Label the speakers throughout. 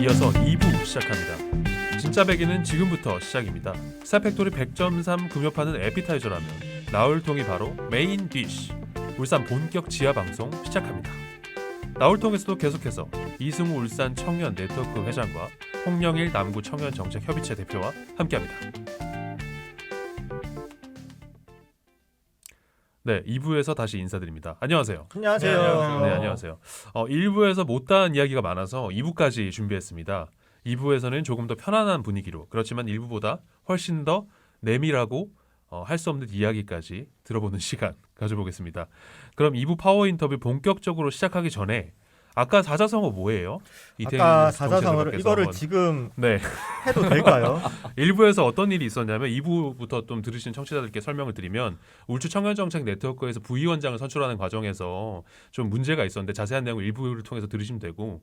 Speaker 1: 이어서 2부 시작합니다. 진짜 배기는 지금부터 시작입니다. 스타팩토리 100.3 금요파는 에피타이저라면 나울통이 바로 메인 디쉬. 울산 본격 지하 방송 시작합니다. 나울통에서도 계속해서 이승우 울산 청년 네트워크 회장과 홍영일 남구 청년 정책 협의체 대표와 함께합니다. 네, 2부에서 다시 인사드립니다. 안녕하세요.
Speaker 2: 안녕하세요.
Speaker 1: 네, 안녕하세요. 1부에서 못다한 이야기가 많아서 2부까지 준비했습니다. 2부에서는 조금 더 편안한 분위기로, 그렇지만 1부보다 훨씬 더 내밀하고 할 수 없는 이야기까지 들어보는 시간 가져보겠습니다. 그럼 2부 파워 인터뷰 본격적으로 시작하기 전에 아까 사자성어 뭐예요?
Speaker 2: 아까 사자성어를 이거를 한번... 지금 해도 될까요?
Speaker 1: 1부에서 어떤 일이 있었냐면 2부부터 좀 들으신 청취자들께 설명을 드리면 울주 청년정책 네트워크에서 부위원장을 선출하는 과정에서 좀 문제가 있었는데 자세한 내용을 1부를 통해서 들으시면 되고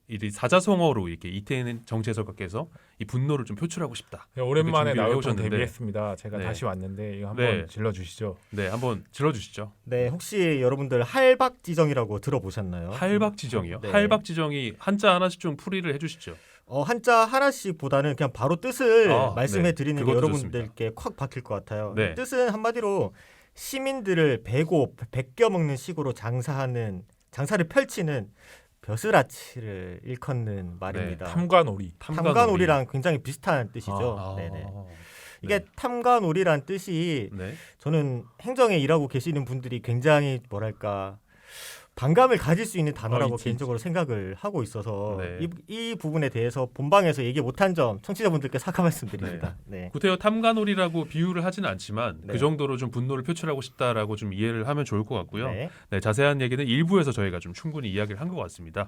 Speaker 1: 이 사자성어로 이렇게 이태인 정치해설가께서 이 분노를 좀 표출하고 싶다.
Speaker 3: 오랜만에 나울통 데뷔했습니다. 제가
Speaker 1: 네.
Speaker 3: 다시 왔는데 이거 한번 질러주시죠.
Speaker 1: 네, 한번 질러주시죠.
Speaker 2: 네, 혹시 여러분들 할박지정이라고 들어보셨나요?
Speaker 1: 할박지정이요?
Speaker 2: 네.
Speaker 1: 할박지정이 한자 하나씩 좀 풀이를 해주시죠.
Speaker 2: 한자 하나씩보다는 그냥 바로 뜻을 말씀해드리는 게 여러분들께
Speaker 1: 좋습니다.
Speaker 2: 콱 박힐 것 같아요.
Speaker 1: 네.
Speaker 2: 뜻은 한마디로 시민들을 베고 베껴먹는 식으로 장사를 펼치는 벼슬아치를 일컫는 말입니다.
Speaker 3: 네, 탐관오리.
Speaker 2: 탐관오리랑 굉장히 비슷한 뜻이죠. 네네. 이게 탐관오리란 뜻이 저는 행정에 일하고 계시는 분들이 굉장히 뭐랄까 반감을 가질 수 있는 단어라고 개인적으로 생각을 하고 있어서 이 부분에 대해서 본방에서 얘기 못한 점 청취자분들께 사과 말씀드립니다. 네.
Speaker 1: 구태여 탐관오리라고 비유를 하지는 않지만 그 정도로 좀 분노를 표출하고 싶다라고 좀 이해를 하면 좋을 것 같고요. 네, 자세한 얘기는 1부에서 저희가 좀 충분히 이야기를 한 것 같습니다.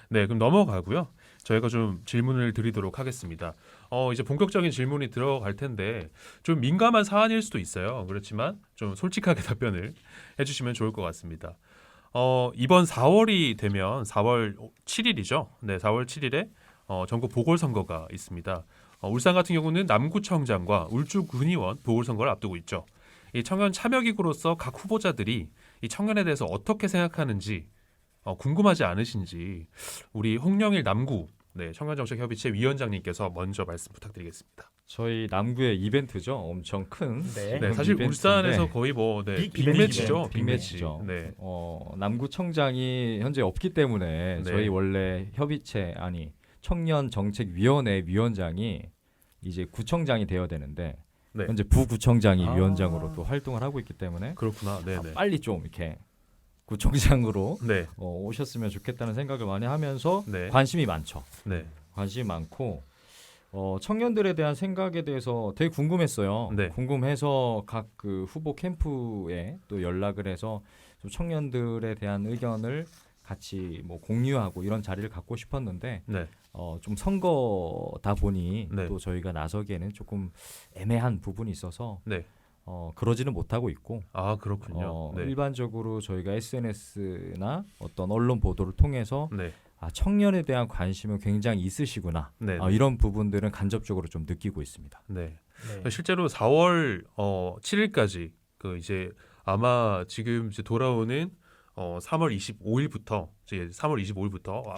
Speaker 1: 네, 그럼 넘어가고요. 저희가 좀 질문을 드리도록 하겠습니다. 이제 본격적인 질문이 들어갈 텐데 좀 민감한 사안일 수도 있어요. 그렇지만 좀 솔직하게 답변을 해주시면 좋을 것 같습니다. 이번 4월이 되면 4월 7일이죠. 네, 4월 7일에 전국 보궐선거가 있습니다. 울산 같은 경우는 남구청장과 울주군의원 보궐선거를 앞두고 있죠. 이 청년 참여기구로서 각 후보자들이 이 청년에 대해서 어떻게 생각하는지 궁금하지 않으신지 우리 홍영일 남구 청년정책협의체 위원장님께서 먼저 말씀 부탁드리겠습니다.
Speaker 4: 저희 남구의 이벤트죠. 엄청 큰.
Speaker 1: 네, 사실 이벤트인데, 울산에서 거의 빅매치죠.
Speaker 4: 빅매치죠.
Speaker 1: 네.
Speaker 4: 남구청장이 현재 없기 때문에 저희 원래 협의체 청년정책위원회 위원장이 이제 구청장이 되어야 되는데 현재 부구청장이 위원장으로 또 활동을 하고 있기 때문에
Speaker 1: 그렇구나.
Speaker 4: 빨리 좀 이렇게 구청장으로 오셨으면 좋겠다는 생각을 많이 하면서 관심이 많죠. 관심이 많고 청년들에 대한 생각에 대해서 되게 궁금했어요. 궁금해서 각 그 후보 캠프에 또 연락을 해서 좀 청년들에 대한 의견을 같이 뭐 공유하고 이런 자리를 갖고 싶었는데 좀 선거다 보니 또 저희가 나서기에는 조금 애매한 부분이 있어서 그러지는 못하고 있고.
Speaker 1: 그렇군요.
Speaker 4: 일반적으로 저희가 SNS나 어떤 언론 보도를 통해서 청년에 대한 관심은 굉장히 있으시구나. 이런 부분들은 간접적으로 좀 느끼고 있습니다.
Speaker 1: 실제로 4월 7일까지 이제 아마 지금 이제 돌아오는 3월 25일부터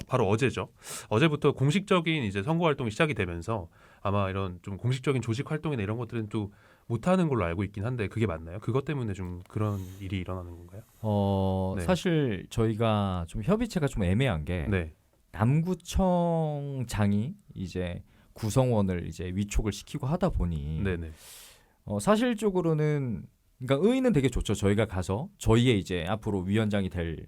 Speaker 1: 바로 어제죠. 어제부터 공식적인 이제 선거 활동이 시작이 되면서 아마 이런 좀 공식적인 조직 활동이나 이런 것들은 또 못하는 걸로 알고 있긴 한데 그게 맞나요? 그것 때문에 좀 그런 일이 일어나는 건가요?
Speaker 4: 사실 저희가 좀 협의체가 좀 애매한 게 남구청장이 이제 구성원을 이제 위촉을 시키고 하다 보니 사실적으로는 그러니까 의의는 되게 좋죠. 저희가 가서 저희의 이제 앞으로 위원장이 될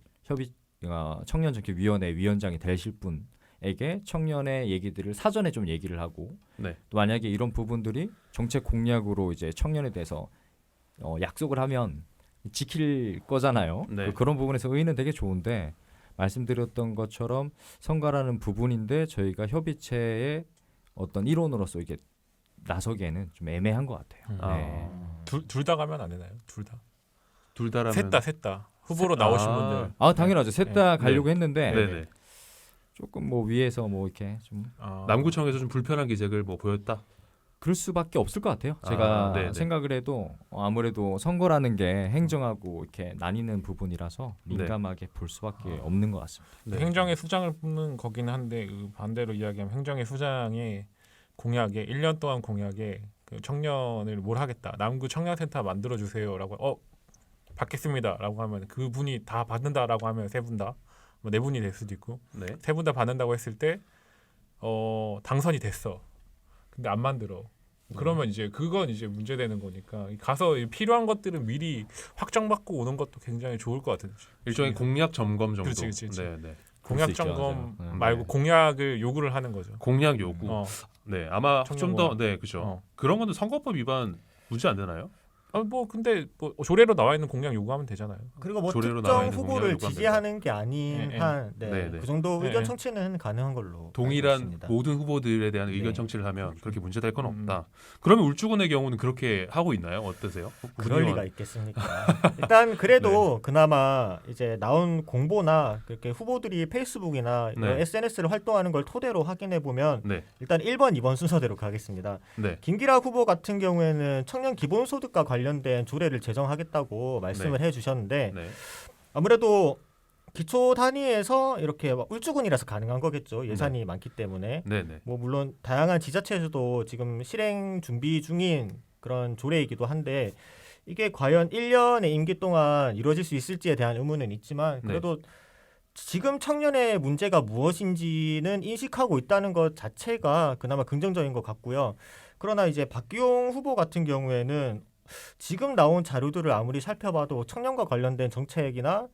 Speaker 4: 청년정책위원회 위원장이 되실 분에게 청년의 얘기들을 사전에 좀 얘기를 하고 또 만약에 이런 부분들이 정책 공약으로 이제 청년에 대해서 약속을 하면 지킬 거잖아요. 그런 부분에서 의의는 되게 좋은데 말씀드렸던 것처럼 선거라는 부분인데 저희가 협의체의 어떤 일원으로서 이게 나서기에는 좀 애매한 것 같아요.
Speaker 3: 둘 다 가면 안 되나요? 둘 다?
Speaker 1: 둘 다라면
Speaker 3: 셋 다. 후보로 나오신 분들.
Speaker 4: 당연하죠. 셋 다 가려고 했는데 조금 뭐 위에서 뭐 이렇게 좀
Speaker 1: 남구청에서 좀 불편한 기색을 뭐 보였다.
Speaker 4: 그럴 수밖에 없을 것 같아요. 제가 생각을 해도 아무래도 선거라는 게 행정하고 이렇게 나뉘는 부분이라서 민감하게 볼 수밖에 없는 것 같습니다.
Speaker 3: 행정의 수장을 뽑는 거기는 한데 그 반대로 이야기하면 행정의 수장의 공약에 1년 동안 공약에 그 청년을 뭘 하겠다. 남구 청년센터 만들어 주세요라고 받겠습니다라고 하면 그분이 다 받는다라고 하면 세 분 다 뭐 네 분이 될 수도 있고 세 분 다 받는다고 했을 때 당선이 됐어. 근데 안 만들어. 그러면 이제 그건 이제 문제되는 거니까 가서 필요한 것들은 미리 확정받고 오는 것도 굉장히 좋을 것 같아요.
Speaker 1: 일종의 공약 점검 정도.
Speaker 3: 그렇지.
Speaker 1: 네.
Speaker 3: 공약 점검 말고 공약을 요구를 하는 거죠.
Speaker 1: 공약 요구. 네, 아마 좀 더 그죠. 그런 건데 선거법 위반 문제 안 되나요?
Speaker 3: 근데 조례로 나와 있는 공약 요구하면 되잖아요.
Speaker 2: 그리고 뭐 특정 후보를 지지하는 게 아닌 한 그 정도 의견 청취는 가능한 걸로
Speaker 1: 동일한 모든 후보들에 대한 의견 청취를 하면 그렇게 문제될 건 없다. 그러면 울주군의 경우는 그렇게 하고 있나요? 어떠세요?
Speaker 2: 그럴 리가 있겠습니까? 일단 그래도 그나마 이제 나온 공보나 그렇게 후보들이 페이스북이나 SNS를 활동하는 걸 토대로 확인해 보면 일단 1번, 2번 순서대로 가겠습니다. 김기라 후보 같은 경우에는 청년 기본소득과 관련된 조례를 제정하겠다고 말씀을 해주셨는데 아무래도 기초 단위에서 이렇게 울주군이라서 가능한 거겠죠. 예산이 많기 때문에. 뭐 물론 다양한 지자체에서도 지금 실행 준비 중인 그런 조례이기도 한데 이게 과연 1년의 임기 동안 이루어질 수 있을지에 대한 의문은 있지만 그래도 지금 청년의 문제가 무엇인지는 인식하고 있다는 것 자체가 그나마 긍정적인 것 같고요. 그러나 이제 박기용 후보 같은 경우에는 지금 나온 자료들을 아무리 살펴봐도 청년과 관련된 정책이나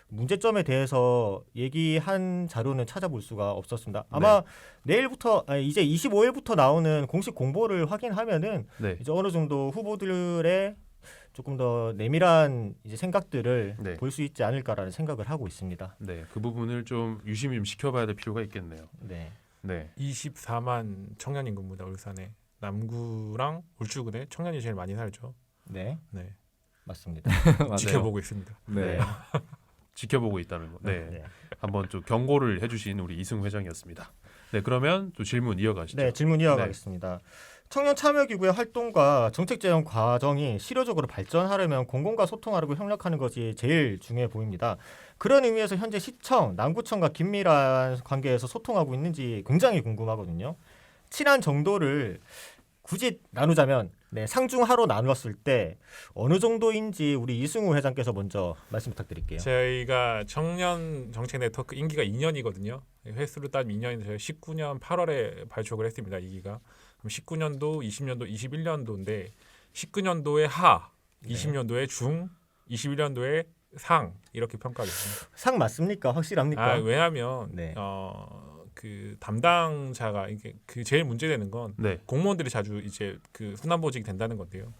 Speaker 2: 문제점에 대해서 얘기한 자료는 찾아볼 수가 없었습니다. 아마 내일부터 이제 25일부터 나오는 공식 공보를 확인하면은 이제 어느 정도 후보들의 조금 더 내밀한 이제 생각들을 볼 수 있지 않을까라는 생각을 하고 있습니다.
Speaker 1: 네, 그 부분을 좀 유심히 좀 지켜봐야 될 필요가 있겠네요.
Speaker 3: 24만 청년 인구입니다. 울산에. 남구랑 울주군에 청년이 제일 많이 살죠.
Speaker 2: 네. 맞습니다.
Speaker 3: 지켜보고 있습니다.
Speaker 1: 지켜보고 있다는 거. 한번 좀 경고를 해주신 우리 이승우 회장이었습니다. 그러면 또 질문 이어가시죠.
Speaker 2: 질문 이어가겠습니다. 청년 참여기구의 활동과 정책 제정 과정이 실효적으로 발전하려면 공공과 소통하고 협력하는 것이 제일 중요해 보입니다. 그런 의미에서 현재 시청, 남구청과 긴밀한 관계에서 소통하고 있는지 굉장히 궁금하거든요. 친한 정도를 굳이 나누자면 상중하로 나누었을 때 어느 정도인지 우리 이승우 회장께서 먼저 말씀 부탁드릴게요.
Speaker 3: 저희가 청년 정책 네트워크 임기가 2년이거든요. 횟수로 따지면 2년인데 저희가 19년 8월에 발족을 했습니다. 2기가. 그럼 19년도, 20년도, 21년도인데 19년도에 하, 20년도에 중, 21년도에 상 이렇게 평가하겠습니다.
Speaker 2: 상 맞습니까? 확실합니까?
Speaker 3: 왜냐하면 그 담당자가 이게 그 제일 문제되는 건 공무원들이 자주 이제 그 순환보직이 된다는 건데요.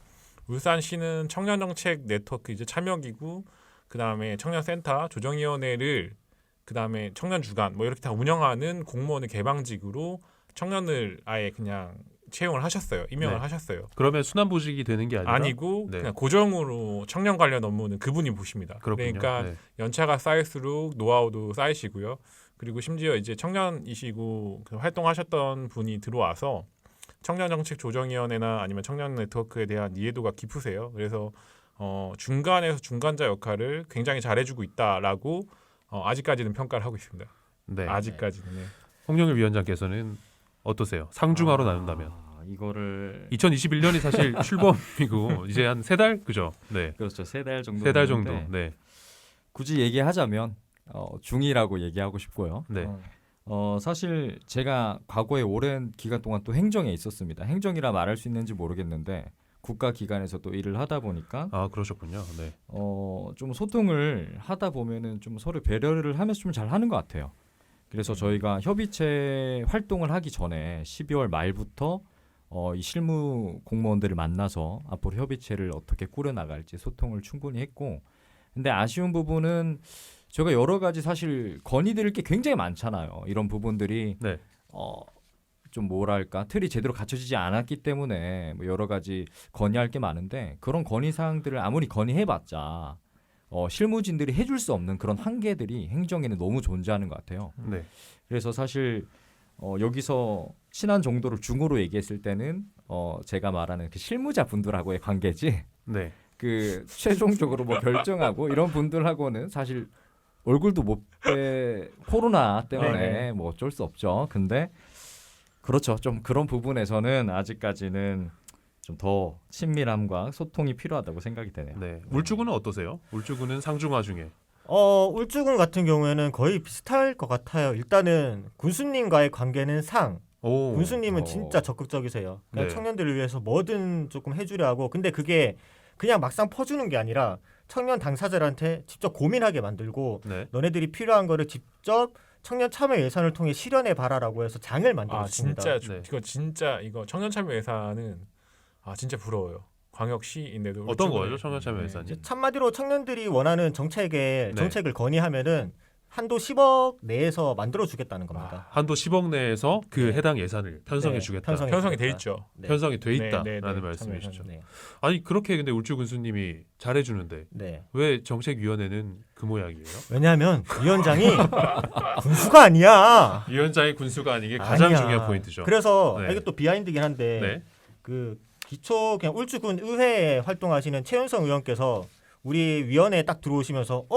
Speaker 3: 울산시는 청년정책 네트워크 이제 참여기구, 그 다음에 청년센터, 조정위원회를 그 다음에 청년주간 뭐 이렇게 다 운영하는 공무원의 개방직으로 청년을 아예 그냥 채용을 하셨어요. 임명을 하셨어요.
Speaker 1: 그러면 순환보직이 되는 게
Speaker 3: 아니고 그냥 고정으로 청년 관련 업무는 그분이 보십니다.
Speaker 1: 그렇군요.
Speaker 3: 그러니까 연차가 쌓일수록 노하우도 쌓이시고요. 그리고 심지어 이제 청년이시고 활동하셨던 분이 들어와서 청년정책조정위원회나 아니면 청년 네트워크에 대한 이해도가 깊으세요. 그래서 중간에서 중간자 역할을 굉장히 잘해주고 있다라고 아직까지는 평가를 하고 있습니다. 아직까지는.
Speaker 1: 홍영일 위원장께서는 어떠세요? 상중하로 나눈다면
Speaker 4: 이거를
Speaker 1: 2021년이 사실 출범이고 이제 한 3달 그죠?
Speaker 4: 그렇죠. 3달 정도.
Speaker 1: 3달 정도.
Speaker 4: 굳이 얘기하자면 중이라고 얘기하고 싶고요. 사실 제가 과거에 오랜 기간 동안 또 행정에 있었습니다. 행정이라 말할 수 있는지 모르겠는데 국가기관에서 또 일을 하다 보니까
Speaker 1: 그러셨군요.
Speaker 4: 좀 소통을 하다 보면은 좀 서로 배려를 하면서 좀 잘 하는 것 같아요. 그래서 저희가 협의체 활동을 하기 전에 12월 말부터 이 실무 공무원들을 만나서 앞으로 협의체를 어떻게 꾸려나갈지 소통을 충분히 했고, 근데 아쉬운 부분은 저희가 여러 가지 사실 건의드릴 게 굉장히 많잖아요. 이런 부분들이 좀 뭐랄까 틀이 제대로 갖춰지지 않았기 때문에 뭐 여러 가지 건의할 게 많은데 그런 건의 사항들을 아무리 건의해봤자 실무진들이 해줄 수 없는 그런 한계들이 행정에는 너무 존재하는 것 같아요. 그래서 사실 여기서 친한 정도를 중으로 얘기했을 때는 제가 말하는 그 실무자 분들하고의 관계지.
Speaker 1: 네.
Speaker 4: 그 최종적으로 뭐 결정하고 이런 분들하고는 사실 얼굴도 못 빼 코로나 때문에 뭐 어쩔 수 없죠. 근데 그렇죠. 좀 그런 부분에서는 아직까지는 좀 더 친밀함과 소통이 필요하다고 생각이 되네요.
Speaker 1: 네. 울주군은 어떠세요? 울주군은 상중하 중에.
Speaker 2: 울주군 같은 경우에는 거의 비슷할 것 같아요. 일단은 군수님과의 관계는 상. 군수님은 진짜 적극적이세요. 그러니까
Speaker 1: 네.
Speaker 2: 청년들을 위해서 뭐든 조금 해주려 하고, 근데 그게 그냥 막상 퍼주는 게 아니라 청년 당사자들한테 직접 고민하게 만들고
Speaker 1: 네.
Speaker 2: 너네들이 필요한 거를 직접 청년 참여 예산을 통해 실현해 봐라라고 해서 장을 만들었습니다.
Speaker 3: 진짜 이거 청년 참여 예산은 진짜 부러워요. 광역시인데도
Speaker 1: 어떤 거죠? 청년 참여 예산이?
Speaker 2: 한마디로 청년들이 원하는 정책을 건의하면은 한도 10억 내에서 만들어 주겠다는 겁니다.
Speaker 1: 한도 10억 내에서 그 해당 예산을 편성해 주겠다.
Speaker 3: 편성이 돼 있죠.
Speaker 1: 편성이 돼 있다라는 말씀이시죠. 아니 그렇게 근데 울주 군수님이 잘해 주는데 왜 정책위원회는 그 모양이에요?
Speaker 2: 왜냐하면 위원장이 군수가 아니야.
Speaker 1: 위원장이 군수가 아닌 게 가장 중요한 포인트죠.
Speaker 2: 그래서 이게 또 비하인드긴 한데 그 기초 그냥 울주군 의회에 활동하시는 최윤성 의원께서 우리 위원회에 딱 들어오시면서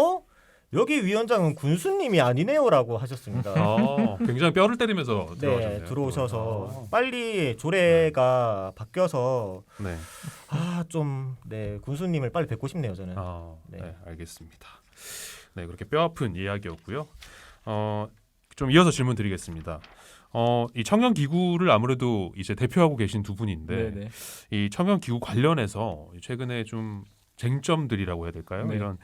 Speaker 2: 여기 위원장은 군수님이 아니네요라고 하셨습니다.
Speaker 1: 굉장히 뼈를 때리면서 들어오셨네요.
Speaker 2: 들어오셔서 빨리 조례가 바뀌어서 좀 군수님을 빨리 뵙고 싶네요, 저는.
Speaker 1: 네, 알겠습니다. 네, 그렇게 뼈아픈 이야기였고요. 좀 이어서 질문 드리겠습니다. 이 청년 기구를 아무래도 이제 대표하고 계신 두 분인데 이 청년 기구 관련해서 최근에 좀 쟁점들이라고 해야 될까요? 이런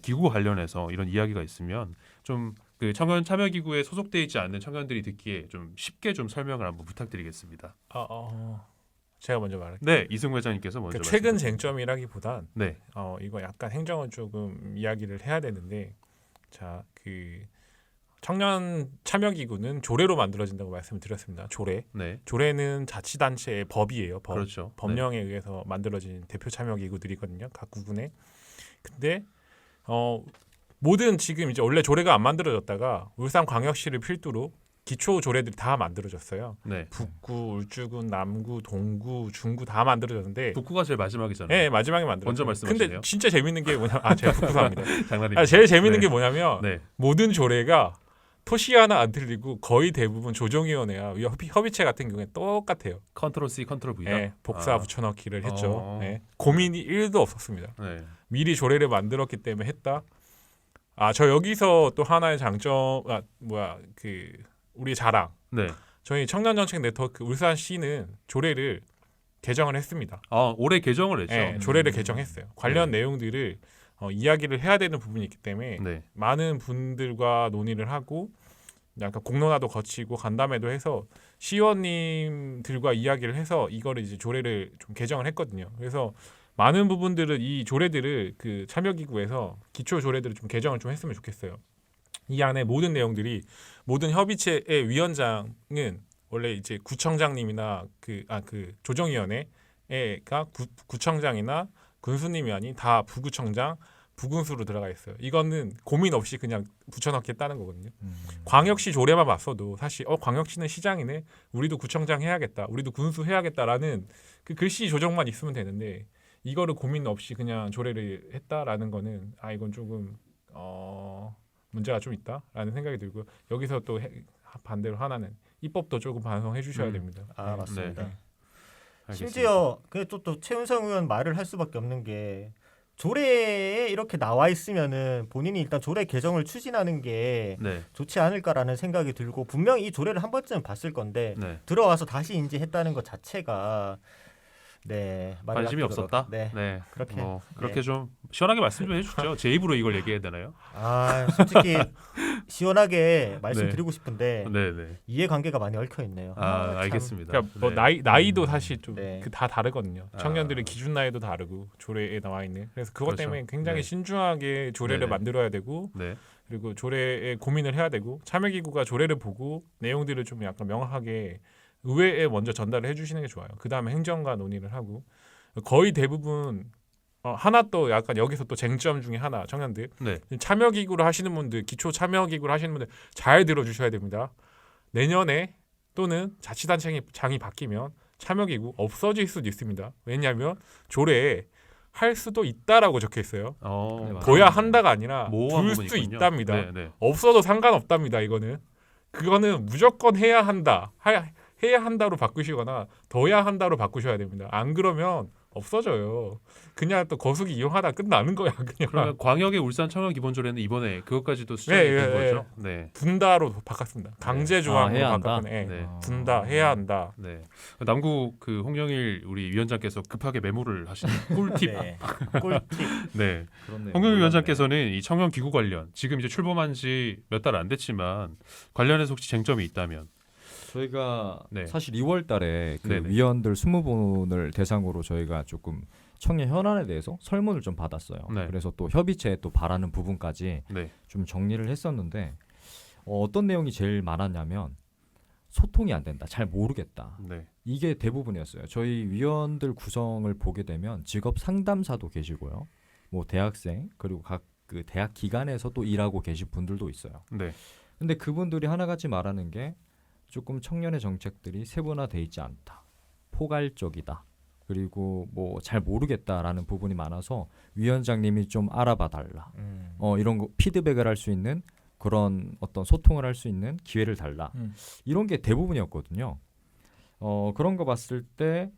Speaker 1: 기구 관련해서 이런 이야기가 있으면 좀 그 청년 참여 기구에 소속돼 있지 않는 청년들이 듣기에 좀 쉽게 좀 설명을 한번 부탁드리겠습니다.
Speaker 3: 제가 먼저 말할게요.
Speaker 1: 네, 이승우 회장님께서 먼저.
Speaker 3: 최근 쟁점이라기보단 이거 약간 행정을 조금 이야기를 해야 되는데, 자, 그 청년 참여 기구는 조례로 만들어진다고 말씀을 드렸습니다. 조례는 자치단체의 법이에요.
Speaker 1: 그렇죠.
Speaker 3: 법령에 의해서 만들어진 대표 참여 기구들이거든요. 각 구군에. 근데 모든 지금 이제 원래 조례가 안 만들어졌다가 울산광역시를 필두로 기초 조례들이 다 만들어졌어요. 북구, 울주군, 남구, 동구, 중구 다 만들어졌는데
Speaker 1: 북구가 제일 마지막이잖아요.
Speaker 3: 네, 마지막에 만들었어요.
Speaker 1: 먼저 말씀하시네요.
Speaker 3: 근데 진짜 재밌는 게 뭐냐면 제가 북구 사입니다.
Speaker 1: 장난입니다.
Speaker 3: 제일 재밌는 게 뭐냐면 모든 조례가 토시 하나 안 틀리고 거의 대부분 조정위원회와 협의체 같은 경우에 똑같아요.
Speaker 1: 컨트롤 C, 컨트롤 V다.
Speaker 3: 네, 복사 붙여넣기를 했죠. 고민이 1도 없었습니다. 미리 조례를 만들었기 때문에 했다. 저 여기서 또 하나의 장점, 우리 자랑. 저희 청년정책 네트워크 울산시는 조례를 개정을 했습니다.
Speaker 1: 올해 개정을 했죠.
Speaker 3: 네, 조례를 개정했어요. 관련 내용들을 이야기를 해야 되는 부분이 있기 때문에 많은 분들과 논의를 하고 약간 공론화도 거치고 간담회도 해서 시의원님들과 이야기를 해서 이거를 이제 조례를 좀 개정을 했거든요. 그래서 많은 부분들을 이 조례들을 그 참여기구에서 기초 조례들을 좀 개정을 좀 했으면 좋겠어요. 이 안에 모든 내용들이 모든 협의체의 위원장은 원래 이제 구청장님이나 그 조정위원회가 구청장이나 군수님이 아닌 다 부구청장, 부군수로 들어가 있어요. 이거는 고민 없이 그냥 붙여넣겠다는 거거든요. 광역시 조례만 봤어도 사실 광역시는 시장이네, 우리도 구청장 해야겠다, 우리도 군수 해야겠다라는 그 글씨 조정만 있으면 되는데 이거를 고민 없이 그냥 조례를 했다라는 거는 이건 조금 문제가 좀 있다라는 생각이 들고요. 여기서 또 반대로 하나는 입법도 조금 반성해 주셔야 됩니다.
Speaker 2: 맞습니다. 심지어 또 최윤성 의원 말을 할 수밖에 없는 게 조례에 이렇게 나와 있으면은 본인이 일단 조례 개정을 추진하는 게 좋지 않을까라는 생각이 들고, 분명히 이 조례를 한 번쯤 봤을 건데 들어와서 다시 인지했다는 것 자체가
Speaker 1: 관심이 없었다. 그렇게 좀 시원하게 말씀 좀 해주죠. 제 입으로 이걸 얘기해야 되나요?
Speaker 2: 솔직히 시원하게 말씀드리고 싶은데 이해관계가 많이 얽혀 있네요.
Speaker 1: 알겠습니다.
Speaker 3: 그러니까 뭐 나이도 사실 좀 다 다르거든요. 청년들의 기준 나이도 다르고 조례에 나와 있는. 그래서 그것 때문에 굉장히 신중하게 조례를 만들어야 되고 그리고 조례에 고민을 해야 되고, 참여기구가 조례를 보고 내용들을 좀 약간 명확하게 의회에 먼저 전달을 해주시는 게 좋아요. 그 다음에 행정과 논의를 하고, 거의 대부분 하나 또 약간 여기서 또 쟁점 중에 하나, 청년들 참여기구를 하시는 분들, 기초 참여기구를 하시는 분들 잘 들어주셔야 됩니다. 내년에 또는 자치단체장이 바뀌면 참여기구 없어질 수도 있습니다. 왜냐하면 조례에 할 수도 있다라고 적혀 있어요. 둬야 한다가 아니라 둘 수 있답니다. 네네. 없어도 상관없답니다. 그거는 무조건 해야 한다. 해야 한다로 바꾸시거나 둬야 한다로 바꾸셔야 됩니다. 안 그러면 없어져요. 그냥 또 거수기 이용하다 끝나는 거야.
Speaker 1: 그러면 광역의 울산 청년 기본조례는 이번에 그것까지도 수정이 된 거죠. 네.
Speaker 3: 둔다로 바꿨습니다. 강제 조항으로 바꿨네.
Speaker 4: 네.
Speaker 3: 둔다 해야 한다.
Speaker 1: 네. 남구 그 홍영일 우리 위원장께서 급하게 메모를 하시는 꿀팁.
Speaker 2: 네. 꿀팁.
Speaker 1: 네. 홍영일 위원장께서는 이 청년 기구 관련 지금 이제 출범한 지 몇 달 안 됐지만 관련해서 혹시 쟁점이 있다면
Speaker 4: 저희가
Speaker 1: 네.
Speaker 4: 사실 2월 달에 그
Speaker 1: 네네.
Speaker 4: 위원들 20분을 대상으로 저희가 조금 청년 현안에 대해서 설문을 좀 받았어요.
Speaker 1: 네.
Speaker 4: 그래서 또 협의체에 또 바라는 부분까지
Speaker 1: 네.
Speaker 4: 좀 정리를 했었는데 어떤 내용이 제일 많았냐면 소통이 안 된다. 잘 모르겠다.
Speaker 1: 네.
Speaker 4: 이게 대부분이었어요. 저희 위원들 구성을 보게 되면 직업 상담사도 계시고요. 뭐 대학생 그리고 각 그 대학 기관에서 또 일하고 계신 분들도 있어요.
Speaker 1: 네.
Speaker 4: 근데 그분들이 하나같이 말하는 게 조금 청년의 정책들이 세분화돼 있지 않다. 포괄적이다. 그리고 뭐 잘 모르겠다라는 부분이 많아서 위원장님이 좀 알아봐 달라. 이런 거 피드백을 할 수 있는 그런 어떤 소통을 할 수 있는 기회를 달라. 이런 게 대부분이었거든요. 그런 거 봤을 때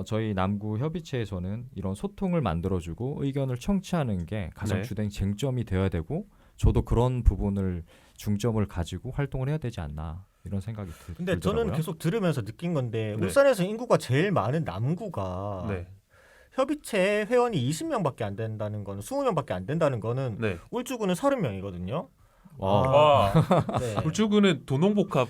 Speaker 4: 저희 남구 협의체에서는 이런 소통을 만들어주고 의견을 청취하는 게 가장
Speaker 1: 네.
Speaker 4: 주된 쟁점이 되어야 되고 저도 그런 부분을 중점을 가지고 활동을 해야 되지 않나 이런 생각이
Speaker 2: 근데
Speaker 4: 들더라고요.
Speaker 2: 저는 계속 들으면서 느낀 건데
Speaker 1: 네.
Speaker 2: 울산에서 인구가 제일 많은 남구가
Speaker 1: 네.
Speaker 2: 협의체 회원이 20명밖에 안 된다는 거는 20명밖에 안 된다는 거는
Speaker 1: 네.
Speaker 2: 울주군은 30명이거든요.
Speaker 3: 와.
Speaker 2: 네.
Speaker 1: 울주군은 도농복합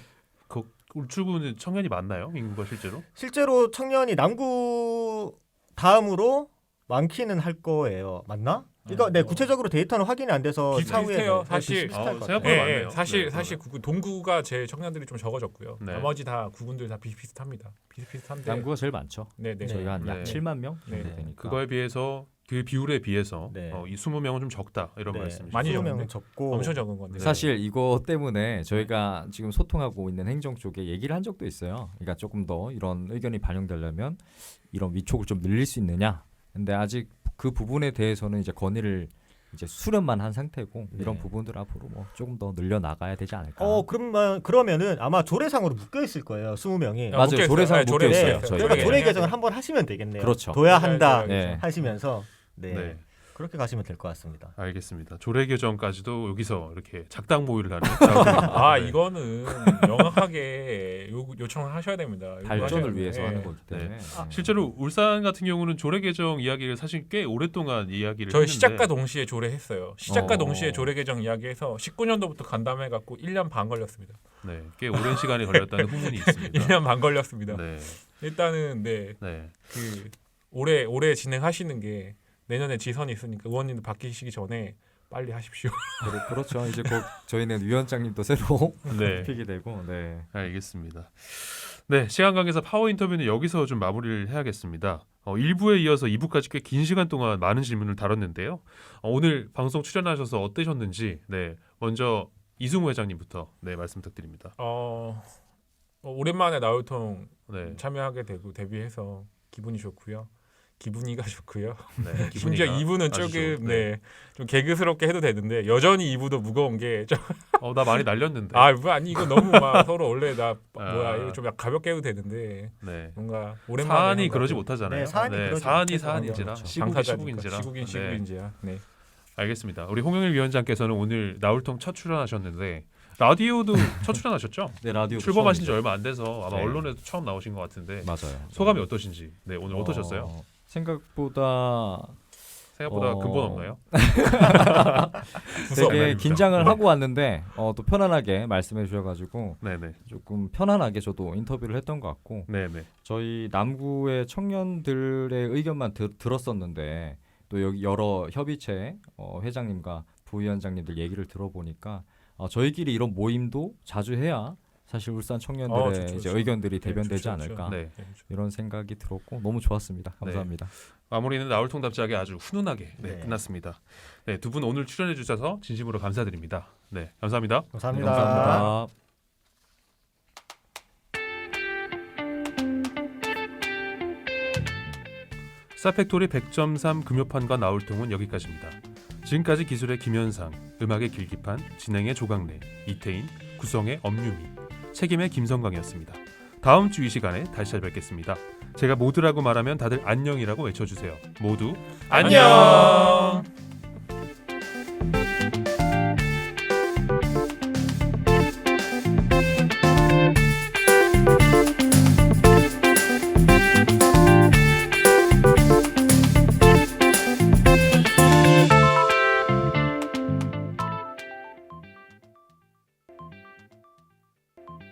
Speaker 1: 울주군은 청년이 많나요? 인구가 실제로?
Speaker 2: 실제로 청년이 남구 다음으로 많기는 할 거예요. 맞나? 이거 네 구체적으로 데이터는 확인이 안 돼서
Speaker 3: 비슷해요.
Speaker 2: 차후에
Speaker 3: 사실
Speaker 2: 비슷할 것
Speaker 1: 생각보다
Speaker 2: 같아요.
Speaker 1: 많네요.
Speaker 3: 사실
Speaker 1: 네.
Speaker 3: 동구가 제일 청년들이 좀 적어졌고요.
Speaker 1: 네.
Speaker 3: 나머지 다 구군들 다 비슷비슷합니다. 비슷비슷한데
Speaker 4: 남구가 제일 많죠.
Speaker 3: 네네.
Speaker 4: 저희가 한 약
Speaker 1: 네.
Speaker 4: 7만 명 정도
Speaker 3: 네.
Speaker 4: 되니까.
Speaker 1: 그거에 비해서 그 비율에 비해서
Speaker 2: 네.
Speaker 1: 이 20명은 좀 적다 이런
Speaker 2: 네.
Speaker 1: 말씀이시죠.
Speaker 3: 많이
Speaker 2: 20명은 적고
Speaker 3: 엄청 적은 건데.
Speaker 4: 사실 이거 때문에 저희가 지금 소통하고 있는 행정 쪽에 얘기를 한 적도 있어요. 그러니까 조금 더 이런 의견이 반영되려면 이런 위촉을 좀 늘릴 수 있느냐. 근데 아직 그 부분에 대해서는 이제 건의를 이제 수렴만 한 상태고 이런
Speaker 2: 네.
Speaker 4: 부분들 앞으로 뭐 조금 더 늘려 나가야 되지 않을까.
Speaker 2: 그러면은 아마 조례상으로 묶여 있을 거예요. 20명이.
Speaker 4: 맞아요.
Speaker 3: 묶여
Speaker 4: 조례상
Speaker 3: 있어요.
Speaker 4: 묶여
Speaker 3: 네,
Speaker 4: 있어요.
Speaker 3: 조례
Speaker 4: 저희가.
Speaker 2: 그러니까
Speaker 3: 네.
Speaker 2: 조례 개정을 한번 하시면 되겠네요.
Speaker 4: 그렇죠.
Speaker 2: 둬야 한다
Speaker 4: 네.
Speaker 2: 하시면서 네.
Speaker 1: 네.
Speaker 2: 그렇게 가시면 될 것 같습니다.
Speaker 1: 알겠습니다. 조례 개정까지도 여기서 이렇게 작당 모의를 하는. 네.
Speaker 3: 이거는 명확하게 요청을 하셔야 됩니다.
Speaker 4: 발전을 위해서
Speaker 3: 네.
Speaker 4: 하는 거기 때문에.
Speaker 1: 실제로 울산 같은 경우는 조례 개정 이야기를 사실 꽤 오랫동안 이야기를
Speaker 3: 저희
Speaker 1: 했는데
Speaker 3: 시작과 동시에 조례했어요. 시작과
Speaker 4: 어.
Speaker 3: 동시에 조례 개정 이야기해서 19년도부터 간담회 갖고 1년 반 걸렸습니다.
Speaker 1: 네, 꽤 오랜 시간이 걸렸다는 후문이 있습니다.
Speaker 3: 1년 반 걸렸습니다.
Speaker 1: 네,
Speaker 3: 일단은
Speaker 1: 네,
Speaker 3: 그 올해 진행하시는 게 내년에 지선이 있으니까 의원님들 바뀌시기 전에 빨리 하십시오.
Speaker 4: 그렇죠. 이제 곧 저희는 위원장님도 새로
Speaker 1: 네.
Speaker 4: 픽이 되고. 네.
Speaker 1: 알겠습니다. 네, 시간 관계상 파워 인터뷰는 여기서 좀 마무리를 해야겠습니다. 1부에 이어서 2부까지 꽤 긴 시간 동안 많은 질문을 다뤘는데요. 오늘 방송 출연하셔서 어떠셨는지 먼저 이승우 회장님부터 말씀 부탁드립니다.
Speaker 3: 오랜만에 나울통
Speaker 1: 네.
Speaker 3: 참여하게 되고 데뷔해서 기분이 좋고요. 기분이가 좋고요.
Speaker 1: 네,
Speaker 3: 심지어 2부는
Speaker 1: 아주
Speaker 3: 조금
Speaker 1: 네.
Speaker 3: 좀 개그스럽게 해도 되는데 여전히 2부도 무거운 게 좀
Speaker 1: 나 많이 날렸는데.
Speaker 3: 아니 이거 너무 막 서로 원래 이거 좀 가볍게 해도 되는데
Speaker 1: 네.
Speaker 3: 뭔가 오랜만에
Speaker 1: 사안이 그러지 못하잖아요.
Speaker 2: 네, 사안이 그러지
Speaker 1: 사안인지라
Speaker 3: 그렇죠.
Speaker 1: 시국인지라.
Speaker 3: 시국인지라. 네.
Speaker 1: 알겠습니다. 우리 홍영일 위원장께서는 오늘 나울통 첫 출연하셨는데 라디오도 첫 출연하셨죠?
Speaker 4: 네, 라디오
Speaker 1: 출범하신 지 얼마 안 돼서 아마
Speaker 4: 네.
Speaker 1: 언론에도 처음 나오신 것 같은데
Speaker 4: 맞아요.
Speaker 1: 소감이 어떠신지. 네, 오늘 어떠셨어요?
Speaker 4: 생각보다
Speaker 1: 근본 없나요?
Speaker 4: 되게 긴장을 하고 왔는데 또 편안하게 말씀해 주셔가지고
Speaker 1: 네네.
Speaker 4: 조금 편안하게 저도 인터뷰를 했던 것 같고
Speaker 1: 네네.
Speaker 4: 저희 남구의 청년들의 의견만 들었었는데 또 여기 여러 협의체 회장님과 부위원장님들 얘기를 들어보니까 저희끼리 이런 모임도 자주 해야 사실 울산 청년들의
Speaker 3: 좋죠,
Speaker 4: 이제
Speaker 3: 좋죠.
Speaker 4: 의견들이
Speaker 3: 네,
Speaker 4: 대변되지
Speaker 3: 좋죠,
Speaker 4: 않을까
Speaker 1: 네.
Speaker 4: 이런 생각이 들었고 너무 좋았습니다. 감사합니다.
Speaker 1: 마무리는 나울통답지하게 아주 훈훈하게
Speaker 2: 네.
Speaker 1: 끝났습니다. 네, 두 분 오늘 출연해 주셔서 진심으로 감사드립니다. 네, 감사합니다.
Speaker 2: 감사합니다.
Speaker 4: 감사합니다.
Speaker 1: 사팩토리 100.3 금요판과 나올통은 여기까지입니다. 지금까지 기술의 김현상, 음악의 길기판, 진행의 조강래, 이태인, 구성의 엄유미, 책임의 김성광이었습니다. 다음 주 이 시간에 다시 찾아뵙겠습니다. 제가 모두라고 말하면 다들 안녕이라고 외쳐주세요. 모두 안녕!